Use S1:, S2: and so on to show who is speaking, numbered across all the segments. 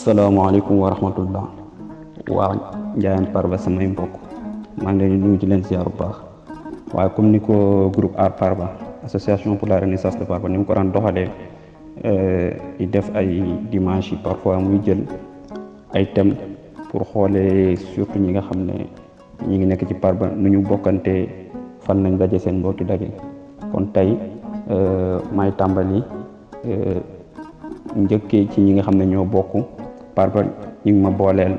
S1: salaamaaleykum wa rahmatullah waa Ndiayène Farba samay mbokk maa ngi leen di nuyu di leen ziar bu baax waaye comme ni ko groupe Aar Farba association pour la renaissance de Farba ni mu ko daan doxalee di def ay dimanche yi parfois muy jël ay thèmes pour xoolee surtout ñi nga xam ne ñi ngi nekk ci Farba nu ñu bokkante fan nañ daje seen mbokki daje kon tey may tàmbali njëkkee ci ñi nga xam ne ñoo bokk Farba ñu ngi ma booleel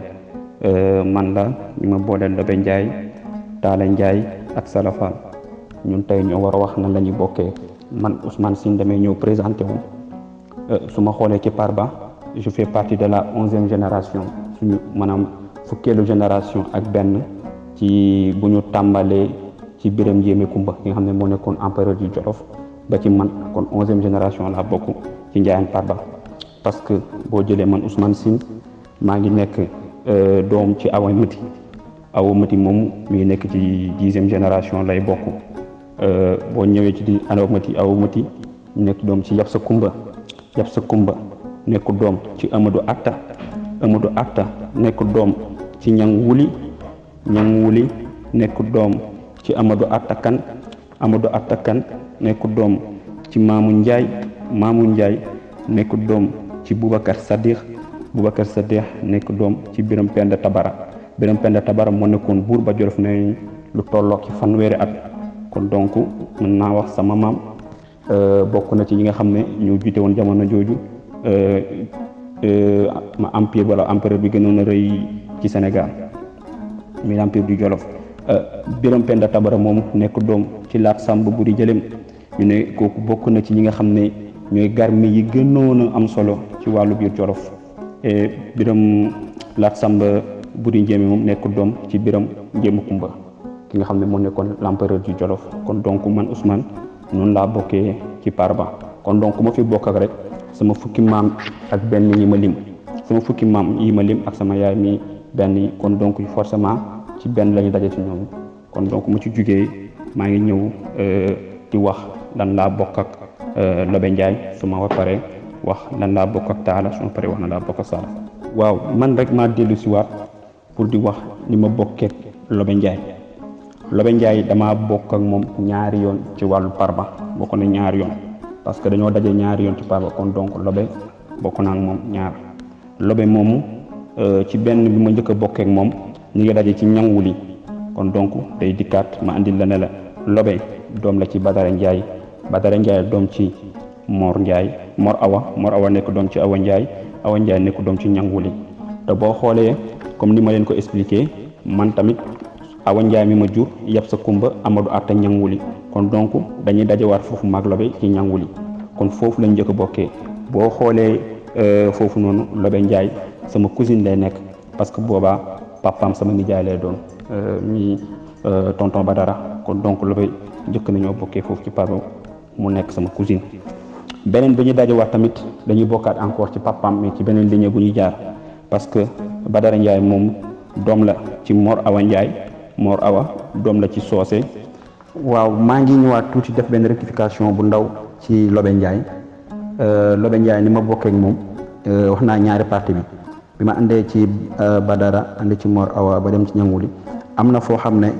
S1: man la ñu ma booleel Lobe Ndiaye Talla Ndiaye ak Sala Fall ñun tey ñoo war a wax nan la ñuy bokkee man Ousmane Sine damay ñëw présenté wu su ma xoolee ci Farba je fais partie de la 11e génération suñu maanaam fukkeelu génération ak benn ci bu ñu tàmbalee ci Biram Njéeme Kumba ki nga xam ne moo nekkoon empereur du Jolof ba ci man kon 11e génération laa bokk ci Ndiayène Farba parce que boo jëlee man Ousmane Sine maa ngi nekk doom ci Awa Mati moom mi ngi nekk ci 10e génération lay bokk boo ñëwee ci di Awa Mati nekk doom ci Yabsa Kumba nekk doom ci Amadou Atta nekk doom ci Ñang Wuli nekk doom ci Amadou Atta Kan nekk doom ci Maamu Njaay nekk doom ci Boubacar Sadiq nekk doom ci Biram Penda Tabara moo nekkoon buur ba Jolof ne lu tollook ci fanweeri at kon donc mën naa wax sama maam bokk na ci ñi nga xam ne ñoo jiite woon jamono jooju ma empire wala empereur bi gënoon a rëy ci Sénégal mi l'empire du Jolof Biram Penda Tabara moom nekk doom ci Laat Sàmb Buri Jëlem ñu ne kooku bokk na ci ñi nga xam ne ñooy garmi yi gënoon a am solo ci wàllu biir Jolof Biram Laat Sàmb Buri Njéeme moom nekk doom ci Biram Njéeme Kumba ki nga xam ne moo nekkoon l'empereur du Jolof kon donc man Ousmane noonu laa bokkee ci Farba kon donc ma fi bokk ak rek sama fukki maam ak benn yi ma lim ak sama yaay mi benn yi kon donc forcément ci benn la ñu daje ci ñoom kon donc mu ci jugee maa ngi ñëw di wax lan laa bokk ak Lobe Ndiaye su ma paree wax lan laa bokk ak Talla su ma paree wax lan laa bokk ak Sala waaw man rek maa dellu si waat pour di wax ni ma bokkee Lobe Ndiaye damaa bokk ak moom ñaari yoon ci wàllu Farba bokk na ñaari yoon parce que dañoo daje ñaari yoon ci Farba kon donc Lobe bokk naa ak moom ñaar Lobe moomu ci benn bi ma njëkk a bokkee ak moom ñu ngi daje ci Ñang Wuli kon donc day dikkaat ma andil la ne la Lobe doom la ci Badara Ndiaye doom ci Mor Awa nekk doom ci Awa Ndiaye nekk doom ci Ñang Wuli te boo xoolee comme ni ma leen ko expliqué man tamit Awa Ndiaye mi ma jur Yabsa Kumba Amadou Atta Ñang Wuli kon donc dañuy dajewaat foofu mag Lobe ci Ñang Wuli kon foofu lañ njëkk a bokkee boo xoolee foofu noonu Lobe Ndiaye sama cousine lay nekk parce que boobaa papaam sama nijaay lay doon mi tonton Badara kon donc Lobe njëkk nañoo bokkee foofu ci Farba mu nekk sama cousine beneen bi ñu dajewaat tamit dañuy bokkaat encore ci papaam mais ci beneen lignée bu ñuy jaar parce que Badara Ndiaye moom doom la ci Mor Awa doom la ci Soose waaw maa ngi ñëwaat tuuti def benn rectification bu ndaw ci Lobe Ndiaye ni ma bokkee ak moom wax naa ñaari partie bi ma andee ci Badara andi ci Mor Awa ba dem ci Ñang Wuli am na foo xam ne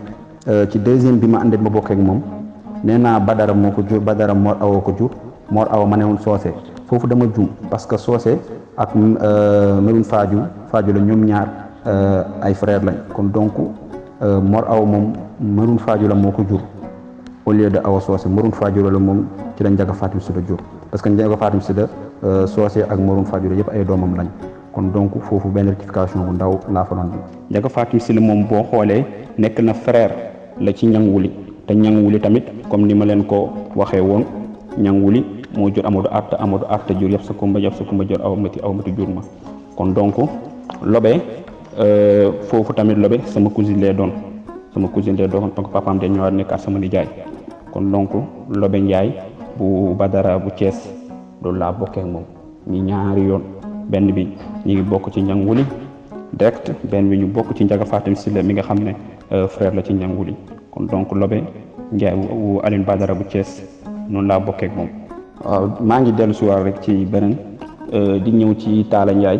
S1: ci deuxième bi ma andee ma bokkee ak moom nee naa Badara moo ko jur Badara Mor Awa ko jur Mor Awa ma ne woon Soose foofu dama juum parce que Soose ak Meroune Faaju la ñoom ñaar ay frère lañ kon donc Mor Awa moom Meroune Faaju la moo ko jur au lieu de Awa Soose Meroune Faaju la moom ci la Njaga Fatim Sida jur parce que Njaga Fatim Sida Soose ak Meroune Faaju la yëpp ay doomam lañ kon donc foofu benn rectification bu ndaw laa fa doon bi Njaga Fatim Sida moom boo xoolee nekk na frère la ci Ñang Wuli te Ñang Wuli tamit comme ni ma leen ko waxee woon Ñang Wuli moo jur Amadou Atta jur Yabsa Kumba jur Awa Mati jur ma kon donc Lobe foofu tamit Lobe sama cousine lay doon donc papaam de ñëwaat nekkaat sama nijaay kon donc Lobe Ndiaye bu Badara bu Thiès loolu laa bokkee ak moom ñi ñaari yoon benn bi ñu ngi bokk ci Ñang Wuli direct benn bi ñu bokk ci Njaga Fatim Silla mi nga xam ne frère la ci Ñang Wuli kon donc Lobe Ndiaye bu Aline Badara bu Thiès noonu laa bokkee ak moom waaw maa ngi dellu si waat rek ci beneen di ñëw ci Talla Ndiaye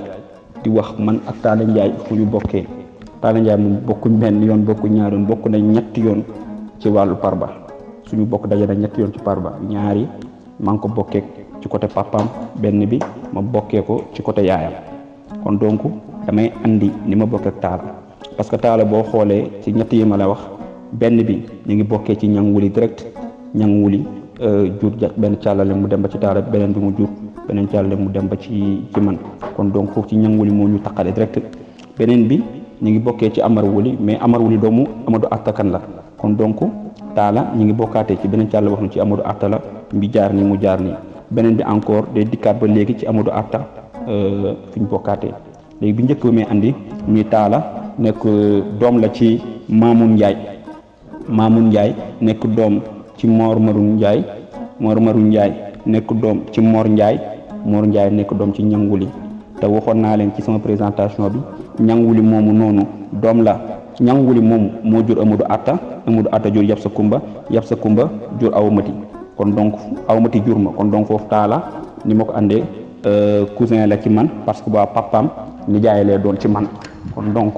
S1: di wax man ak Talla Ndiaye fu ñu bokkee. Talla Ndiaye moom bokkuñ benn yoon bokkuñ ñaari yoon bokk nañ ñetti yoon ci wàllu parba suñu bokk daje na ñetti yoon ci parba ñaari maa ngi ko bokkee ci côté papaam benn bi ma bokkee ko ci côté yaayam kon donc damay andi ni ma bokkee ak Talla parce que Talla boo xoolee ci ñett yi ma la wax benn bi ñu ngi bokkee ci ñang wuli direct ñang wuli jur benn càllale mu dem ba ci Talla beneen bi mu jur beneen càllale mu dem ba ci man kon donc foofu ci ñang wuli moo ñu taqale direct beneen bi ñu ngi bokkee ci Amar Wuli mais Amar Wuli doomu Amadou Attakan la kon donc Talla ñu ngi bokkaatee ci beneen càll wax na ci Amadou Atta la mbi jaar ni mu jaar nii beneen bi encore day dikkaat ba léegi ci Amadou Atta fi ñu bokkaatee léegi bi njëkk bi may andi muy Talla nekk doom la ci Mamoun Ndiaye nekk doom ci Mor Maroun Ndiaye nekk doom ci Mor Ndiaye nekk doom ci Ñanguli te waxoon naa leen ci sama présentation bi ñanguli moomu noonu doom la ñanguli moomu moo jur Amadou Atta jur Yabsa Kumba jur Awmati kon donc Awmati jur ma kon donc foofu Talla ni ma ko andee cousin la ci man parce que ba papaam nijaay lay doon ci man kon donc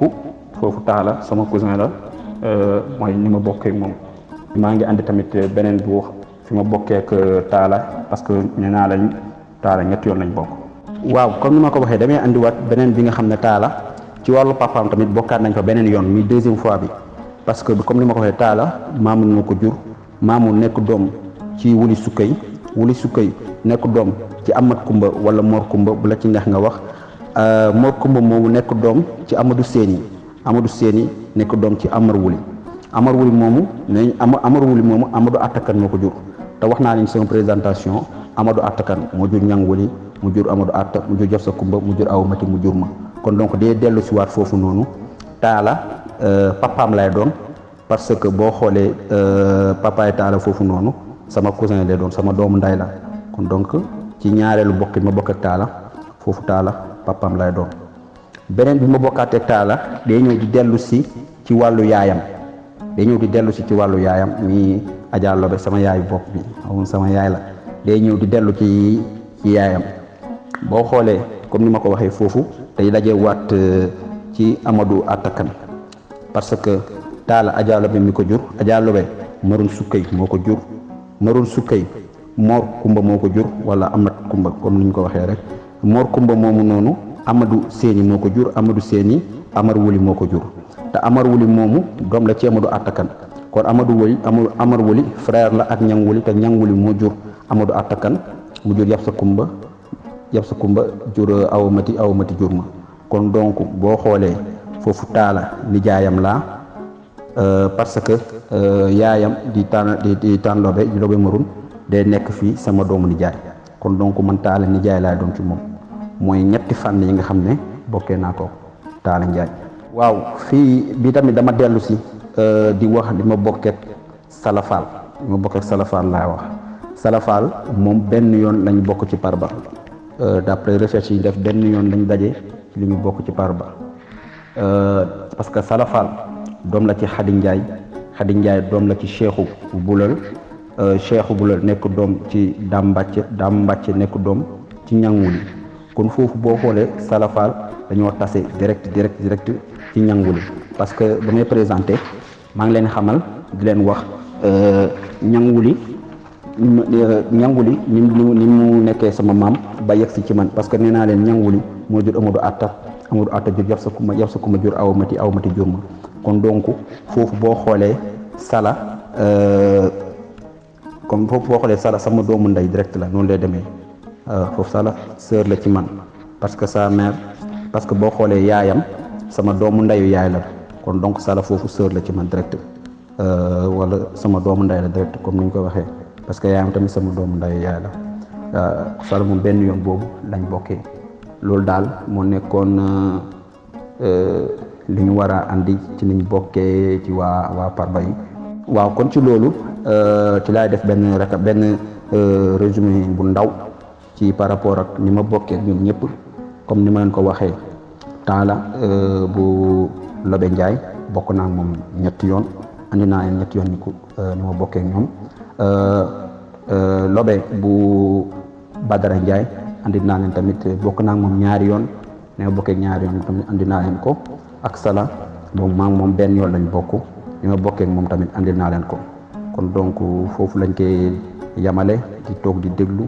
S1: foofu Talla sama cousin la mooy ni ma bokkee ak moom maa ngi andi tamit beneen bu fi ma bokkee ak Talla parce que nee naa lañ Talla ñetti yoon lañ bokk. waaw comme ni ma ko waxee damay andiwaat beneen bi nga xam ne Talla ci wàllu papaam tamit bokkaat nañ fa beneen yoon muy deuxième fois bi parce que comme ni ma ko waxee Talla Mamoun moo ko jur Mamoun nekk doom ci Wuli Sukkay nekk doom ci Amat Kumba wala Mor Kumba bu la ci neex nga wax Mor Kumba moomu nekk doom ci Amadou Séni nekk doom ci Amar Wuli moomu Amadou Attakan moo ko jur te wax naa leen sama présentation Amadou Attakan moo jur Ñang Wuli mu jur Amadou Atta mu jur Jafsa Kumba mu jur Awmati mu jur ma kon donc day dellu si waat foofu noonu Talla papaam lay doon parce que boo xoolee papaay Talla foofu noonu sama cousin lay doon sama doomu nday la kon donc ci ñaareelu bokk ma bokk ak Talla foofu Talla papaam lay doon beneen bi ma bokkaatee ak Talla day ñëw di dellu si ci wàllu yaayam mi Adja Lobe sama yaayu bopp bi xamul sama yaay la day ñëw di dellu ci yaayam boo xoolee comme ni ma ko waxee foofu day daje waat ci Amadou Attakan parce que Talla Adja Lobe mi ko jur Adja Lobe Maroun Sukkay moo ko jur Maroun Sukkay Mor Kumba moo ko jur wala Amat Kumba comme ni ñu ko waxee rek Mor Kumba moomu noonu Amadou Séni moo ko jur Amadou Séni Amar Wuli moo ko jur te Amar Wuli moomu doom la ci Amadou Attakan kon Amar Wuli frère la ak Ñang Wuli te Ñang Wuli moo jur Amadou Attakan mu jur Yabsa Kumba jur Awmati jur ma kon donc boo xoolee foofu Talla nijaayam laa parce que yaayam di Tànn Lobe Maroun day nekk fii sama doomu nijaay kon donc man Talla nijaay laa doon ci moom mooy ñetti fànn yi nga xam ne bokkee naa ko Talla Ndiaye. waaw fii bi tamit dama dellu si di wax li ma bokkeek Salafal laay wax Salafal moom benn yoon lañu bokk ci parba d'après recherche yi def benn yoon lañu daje ci li ñu bokk ci parba parce que Salafal doom la ci Xadi Ndiaye doom la ci Cheikhou Boulal nekk doom ci Dame Mbàcce nekk doom ci Ñang Wuli kon foofu boo xoolee Salafal dañoo tase direct ci Ñang Wuli parce que ba may présenté maa ngi leen xamal di leen wax Ñang Wuli ni mu nekkee sama maam ba yegg si ci man parce que nee naa leen Ñang Wuli moo jur Amadou Atta jur Yabsa Kumba jur Awmati jur ma kon donc foofu boo xoolee Sala sama doomu ndey direct la noonu lay demee foofu Sala sœur la ci man parce que sa mère parce que boo xoolee yaayam sama doomu ndeyu yaay la kon donc Sala foofu sœur la ci man direct wala sama doomu ndey la direct comme ni ñu ko waxee parce que yaayam tamit sama doomu ndeyu yaay la Sala moom benn yoon boobu lañ bokkee loolu daal moo nekkoon li ñu war a andi ci niñ bokkee ci waa parba yi waaw kon ci loolu ci laay def benn résumé bu ndaw ci par rapport ak ni ma bokkee ñoom ñëpp comme ni ma leen ko waxee Talla bu Lobe Ndiaye bokk naa moom ñetti yoon andi naa leen ñetti yoon ni ma bokkee ñoom Lobe bu Badara Ndiaye andi naa leen tamit bokk naa moom ñaari yoon ni ma bokkee ñaari yoon tamit andi naa leen ko ak Sala moom maa ngi moom benn yoon lañ bokk ni ma bokkee moom tamit andi naa leen ko kon donc foofu lañ koy yamale di toog di déglu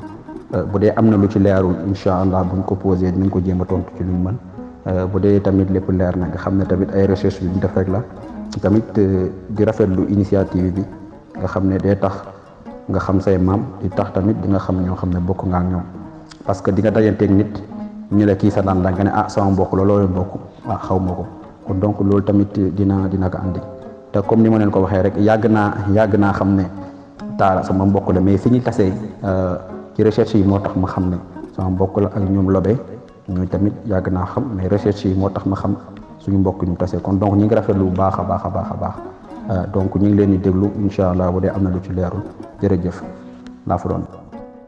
S1: bu dee am na lu ci leerul incha allah buñ ko posé dinañ ko jéem a tontu ci luñ mën bu dee tamit lépp leer na nga xam ne tamit ay recherche yu ñu def rek la tamit di rafetlu initiative bi nga xam ne day tax nga xam say maam di tax tamit di nga xam ñoo xam ne bokk nga ak ñoom parce que di nga dajanteeg nit ñu la kii sa lan la nga ne sama mbokk la loolu bokk xaw ma ko kon donc loolu tamit dina ko andi te comme ni ma leen ko waxee rek yàgg naa xam ne Talla sama mbokk la mais fi ñu tasee ci recherche yi moo tax ma xam ne sama mbokk la ak ñoom Lobe ñooy tamit yàgg naa xam mais recherche yi moo tax ma xam suñu mbokk ñu tasee kon donc ñu ngi rafetlu bu baax a baax donc ñu ngi leen di déglu incha allah bu dee am na lu ci leerul jërëjëf laa fa doon.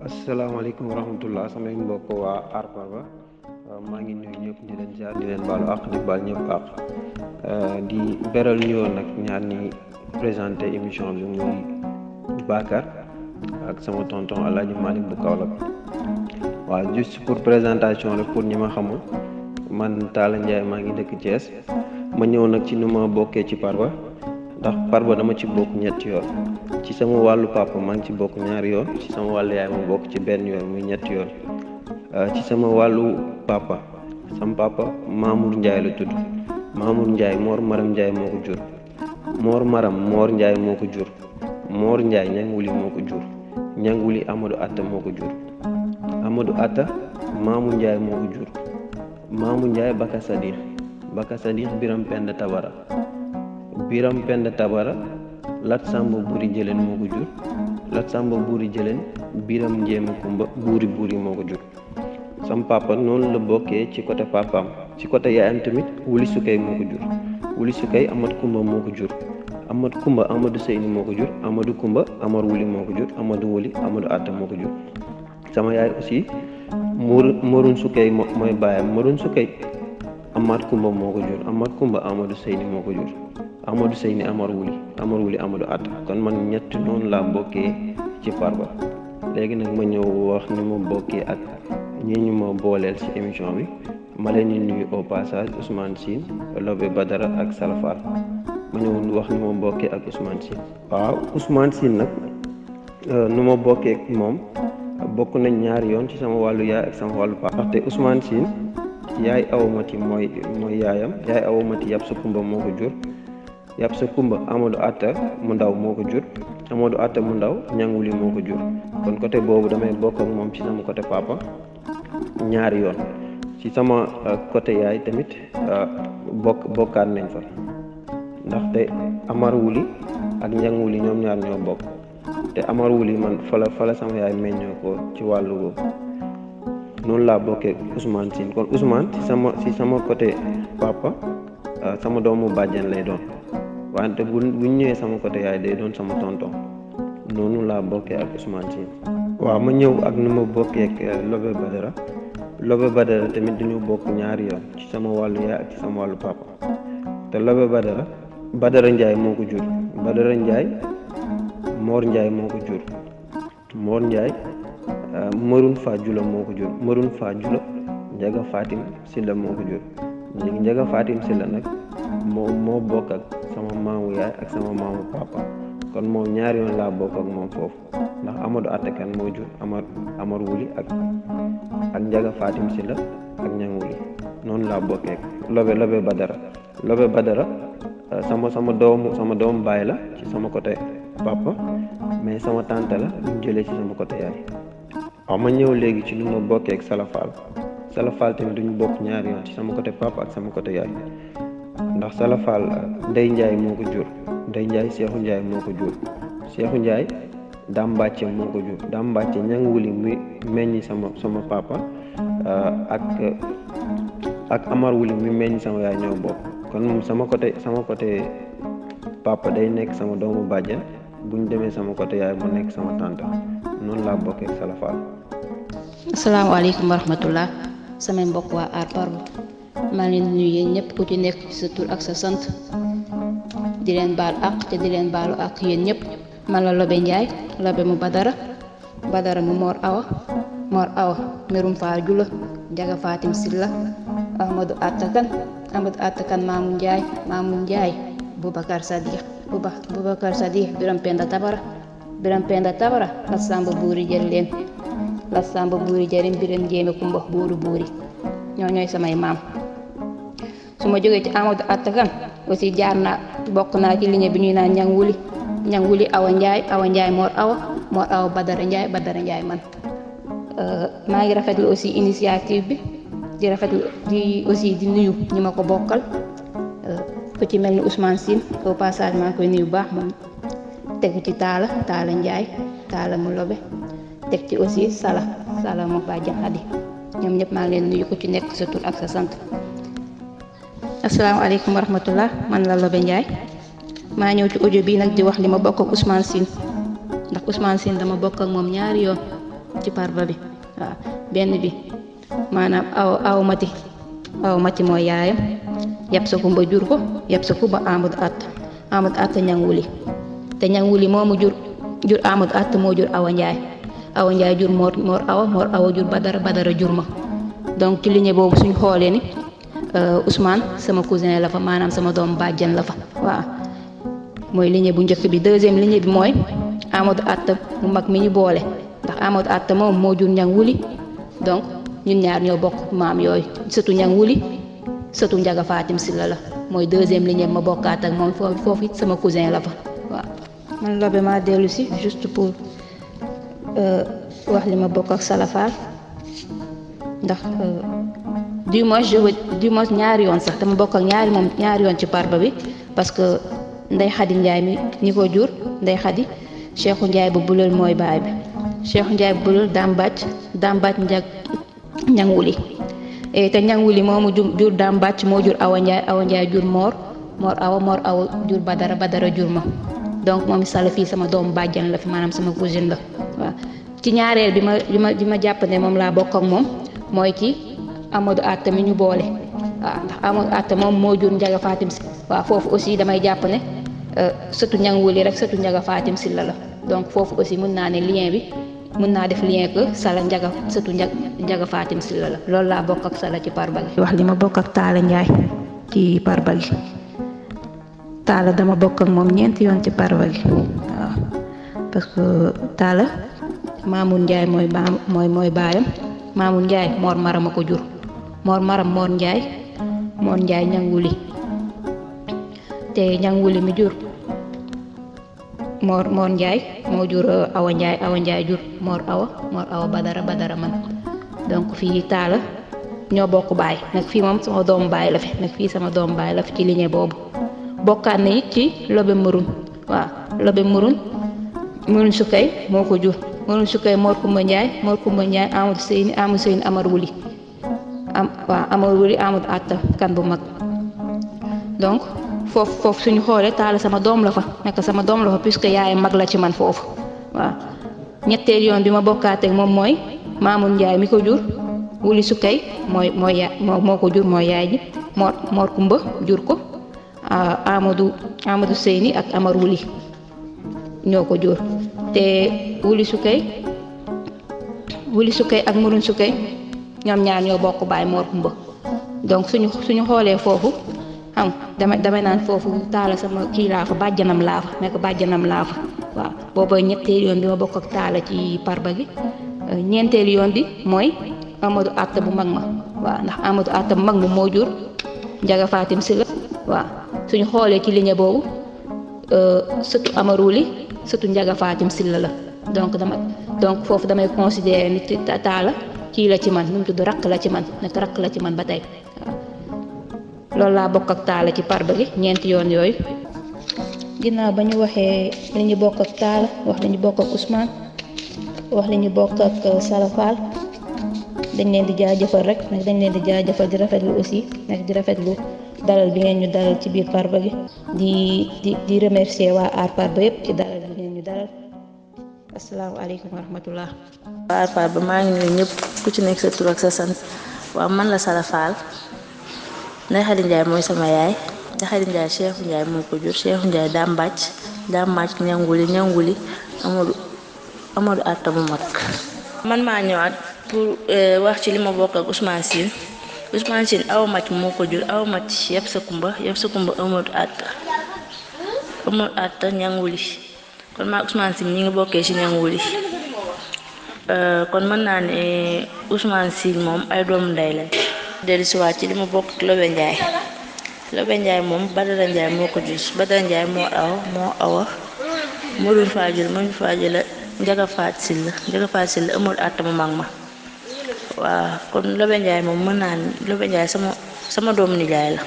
S2: asalaamaaleykum wa rahmatullah samay mbokk waa Arparba maa ngi nuyu ñëpp di leen ziar di leen baalu àq di baal ñëpp àq di beral ñëwoon nag ñaar ñi présenté émission bi muy Bakar ak sama tonton Alaaji Malick bu Kaolack waaw juste pour présentation rek pour ñi ma xamul man Talla Ndiaye maa ngi dëkk Thiès ma ñëw nag ci nu ma bokkee ci Parba ndax Parba dama ci bokk ñetti yoon ci sama wàllu papa maa ngi ci bokk ñaari yoon ci sama wàllu yaay ma bokk ci benn yoon muy ñetti yoon ci sama wàllu papa sama papa Mamour Ndiaye la tudd Mamour Ndiaye Mor Maram Ndiaye moo ko jur Mor Maram Mor Ndiaye moo ko jur Mor Ndiaye ñangwuli moo ko jur ñangwuli Amadou Atta moo ko jur Amadou Atta Mamour Ndiaye moo ko jur Mamour Ndiaye Baka Sadikh Biram Penda Tabara Biram Penda Tabara Lat Samba Buri Jëleen moo ko jur Lat Samba Buri Jëleen Biram Njéeme Kumba Buri moo ko jur sam papa noonu la bokkee ci côté papaam ci côté yaayam tamit Wuli Sukay moo ko jur Wuli Sukay Amad Kumba moo ko jur Amad Kumba Amadou Seyni moo ko jur Amadou Kumba Amar Wuli moo ko jur Amadou Wuli Amadou Atta moo ko jur sama yaay aussi Morun Sukay mooy baayam Morun Sukay Amad Kumba moo ko jur Amad Kumba Amadou Seyni moo ko jur Amadou Seyni Amar Wuli Amadou Atta kon man ñett noonu laa bokkee ci Parba léegi nag ma ñëw wax ni ma bokkee ak ñi ñu ma booleel ci émission bi ma leen di nuyu au passage Ousmane Sine Lobe Badara ak Salafal ma ñëw wax ni ma bokkee ak Ousmane Sine waaw Ousmane Sine nag nu ma bokkee ak moom bokk nañ ñaari yoon ci sama wàllu yaay ak sama wàllu papa ndaxte Ousmane Sine yaay awmati mooy yaayam yaay awmati yàpp sa kumba moo ko jur yàpp sa kumba Amadou Atta mu ndaw moo ko jur Amadou Atta mu ndaw ñanguli moo ko jur kon côté boobu damay bokk ak moom ci sama côté papa ñaari yoon ci sama côté yaay tamit bokkaat nañ fa ndaxte Amar Wuli ak Njang Wuli ñoom ñaar ñoo bokk te Amar Wuli man fala sama yaay meññoo ko ci wàllu boobu noonu laa bokkee Ousmane Sine kon Ousmane ci sama côté papa sama doomu bàjjen lay doon wante buñ ñëwee sama côté yaay day doon sama tonton noonu laa bokkee ak Ousmane Sine waaw ma ñëw ak nu ma bokkee ak Lobe Badara tamit dañu bokk ñaari yoon ci sama wàllu yaay ak ci sama wàllu papa te Lobe Badara Ndiaye moo ko jur Badara Ndiaye Mor Ndiaye moo ko jur Mor Ndiaye Maroun Fajula moo ko jur Maroun Fajula Njaga Fatim Silla moo ko jur léegi Njaga Fatim Silla nag moo bokk ak sama maamu yaay ak sama maamu papa kon moom ñaari yoon laa bokk ak moom foofu ndax Amadou Attakan moo jur Amar Wuli ak Njaga Fatim Silla ak Ñang Wuli noonu laa bokkee Lobe Badara sama doomu baay la ci sama côté papa mais sama tante la ñu jëlee ci sama côté yaay waaw ma ñëw léegi ci nu ma bokkee ak Salafal tamit duñu bokk ñaari yoon ci sama côté papa ak sama côté yaay ndax Salafal Ndey Njaay moo ko jur Ndey Njaay Seexu Njaay moo ko jur Seexu Njaay Dam Mbàcce moo ko jur Dam Mbàcce Ñang Wuli muy meññi sama papa ak Amar Wuli muy meññi sama yaay ñoo bokk kon moom sama côté papa day nekk sama doomu bàjjen bu ñu demee sama côté yaay mu nekk sama tante noonu laa bokkee ak Salafal.
S3: asalaamaaleykum wa rahmatullah samay mbokk waa Arparba maa leen nuyu yéen ñëpp ku ci nekk ci sa tur ak sa sant di leen baal àq te di leen baalu àq yéen ñëpp man la Lobe Ndiaye Lobe mu Badara mu Mor Awa Merum Faa Jula Njaga Fatim Silla Amadou Atta Kane Mamoun Ndiaye Boubacar Sadiq Biram Penda Tabara Lat Samba Buuri Jëleen Biram Jéeme Kumba Buuri ñoo ñooy samay maam. su ma jógee ci Amadou Atta Kane aussi bokk naa ci ligne bi ñuy naan ñang wuli Awa Ndiaye Mor Awa Badara Ndiaye man. maa ngi rafetlu aussi initiative bi di nuyu ñi ma ko bokkal ku ci mel ni Ousmane Sine au passage maa ngi koy nuyu bu baax moom tegu ci Talla Ndiaye mu lobe teg ci aussi Sala mu bàjjan Xadi ñoom ñëpp maa ngi leen nuyu ku ci nekk sa tur ak sa sant. asalaamaaleykum wa rahmatullah man la Lobe Ndiaye maa ñëw ci audio bi nag di wax li ma bokk ak Ousmane Sine ndax Ousmane Sine dama bokk ak moom ñaari yoon ci parba bi waaw benn bi maanaam aw mati mooy yaayam yab sa kumba jur ko yab sa kumba Amadou Atta ñang wuli te ñang wuli moomu jur Amadou Atta moo jur Awa Ndiaye jur Mor Awa jur Badara jur ma donc ci ligne boobu suñ xoolee ni Ousmane sama cousin la fa maanaam sama doom bàjjan la fa waaw mooy ligne bu njëkk bi. deuxième ligne bi mooy Amadou Atta mu mag mi ñu boole ndax Amadou Atta moom moo jur ñang wuli donc ñun ñaar ñoo bokk maam yooyu sëtu ñang wuli sëtu Njaga Fatim Silla la mooy deuxième ligne ma bokkaat ak moom foofu it sama cousin la fa waaw. man Lobe maa dellu si juste pour wax li ma bokk ak Salafal ndax du moins ñaari yoon sax dama bokk ak ñaari yoon ci parba bi parce que Ndey Xadi Ndiaye mi ñi ko jur Ndey Xadi Cheikhu Ndiaye bu bulal mooy baay bi Cheikhu Ndiaye bu bulal dambàcc ñang wuli te ñang wuli moomu jur dambàcc moo jur Awa Ndiaye jur Mor Awa jur Badara jur ma donc moom sala fii sama doomu bàjjan la fi maanaam sama cousine la waaw. ci ñaareel bi ma jàpp ne moom laa bokk ak moom mooy ci Amadou Atta mi ñu boole waaw ndax Amadou Atta moom moo jur Njaga Fatim si waaw foofu aussi damay jàpp ne sëtu ñang wuli rek sëtu Njaga Fatim si la donc foofu aussi mën naa ne lien bi mën naa def lien que Sala sëtu Njaga Fatim si la loolu laa bokk ak Sala ci parba gi. wax li ma bokk ak Talla Ndiaye ci parba gi Talla dama bokk ak moom 4 yoon ci parba gi waaw parce que Talla Mamoun Ndiaye mooy baayam Mamoun Ndiaye Mor Maram a ko jur Mor Ndiaye ñang wuli te ñang wuli mi jur Mor Ndiaye moo jur Awa Ndiaye jur Mor Awa Badara man donc fii Talla ñoo bokk baay nag fii moom sama doomu baay la fi nag fii sama doomu baay la fi ci ligne boobu bokkaat na it ci Lobe Murun waaw Lobe Murun Sukay moo ko jur Murun Sukay Mor Kumba Ndiaye Amadou Seyni Amar Wuli Amadou Atta Kane bu mag donc foofu suñu xoolee Talla sama doom la fa nekk sama doom la fa puisque yaay mag la ci man foofu waaw. ñetteel yoon bi ma bokkaateeg moom mooy Mamoun Ndiaye mi ko jur Wuli Sukay moo ko jur mooy yaay ji Mor Kumba jur ko Amadou Seyni ak Amar Wuli ñoo ko jur te Wuli Sukay ak Murun Sukay ñoom ñaar ñoo bokk baay Mor Kumba donc suñu xoolee foofu xam damay naan foofu Talla sama kii laa fa bàjjanam laa fa waaw booba ñetteel yoon bi ma bokk ak Talla ci parba gi. ñeenteel yoon bi mooy Amadou Atta bu mag ma waaw ndax Amadou Atta bu mag ma moo jur Njaga Fatim si la waaw suñu xoolee ci ligne boobu sëtu Amar Wuli sëtu Njaga Fatim si la donc foofu damay considérer ni Talla kii la ci man nu mu tudd rakk la ci man ba tey waaw loolu laa bokk ak Talla ci parba gi ñeenti yoon yooyu. ginnaaw ba ñu waxee li ñu bokk ak Talla wax li ñu bokk ak Ousmane wax li ñu bokk ak Salafal dañ leen di jaajëfal rek nag dañ leen di jaajëfal di rafetlu aussi nag di rafetlu dalal bi ngeen ñu dalal ci biir parba gi di remercier waa Aar Parba yëpp ci dalal bi ngeen ñu dalal asalaamaaleykum wa rahmatullah.
S4: waa Aar Parba maa ngi nuyu ñëpp ku ci nekk sa tur ak sa sant waaw man la Salafal Ndey Xadi Ndiaye mooy sama yaay Ndey Xadi Ndiaye Cheikhu Ndiaye moo ko jur Cheikhu Ndiaye dambàcc ñang wuli Amadou Atta bu mag. man maa ñëwaat pour wax ci li ma bokk ak Ousmane Sine Ousmane Sine awa mac moo ko jur awa mac yëpp sa kumba amul at ñanguli kon maa Ousmane Sine ñi ngi bokkee ci ñanguli kon mën naa ne Ousmane Sine moom ay doomu ndey lañ dellusiwaat ci li mu bokk ak Lobe Ndiaye moom Badara Ndiaye moo ko jur Badara Ndiaye moo awa Modou Fadjil la Njaga Faat Silla amul at mu mag ma waaw kon Lobe Ndiaye moom mën naa ne Lobe Ndiaye sama doomu nijaay la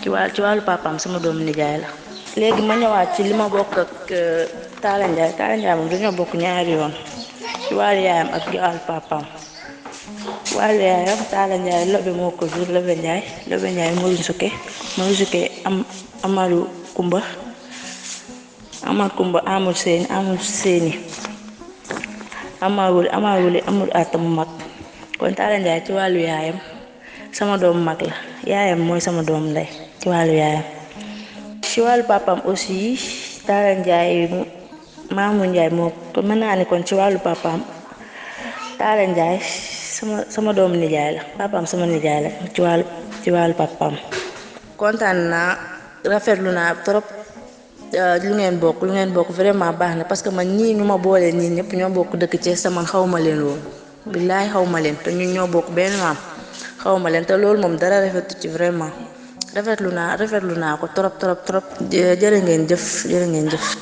S4: ci wàllu papaam sama doomu nijaay la. léegi ma ñëwaat ci li ma bokk ak Talla Ndiaye moom dañoo bokk ñaari yoon ci wàllu yaayam ak ci wàllu papaam wàllu yaayam Talla Ndiaye Lobe moo ko jur Lobe Ndiaye Modou Suke Amadou Kumba amul seeni amul at mu mag kon Talla Ndiaye ci wàllu yaayam sama doomu mag la yaayam mooy sama doomu ndey ci wàllu yaayam. ci wàllu papaam aussi Talla Ndiaye Mamou Ndiaye moo kon mën naa ni kon ci wàllu papaam Talla Ndiaye sama doomu nijaay la papaam sama nijaay la ci wàllu papaam. kontaan naa rafetlu naa trop lu ngeen bokk vraiment baax na parce que man ñii ñu ma boole nii ñëpp ñoo bokk dëkk Thiès te man xaw ma leen woon billaay xaw ma leen te ñun ñoo bokk benn maam xaw ma leen te loolu moom dara rafetu ci vraiment. rafetlu naa ko trop jërë ngeen jëf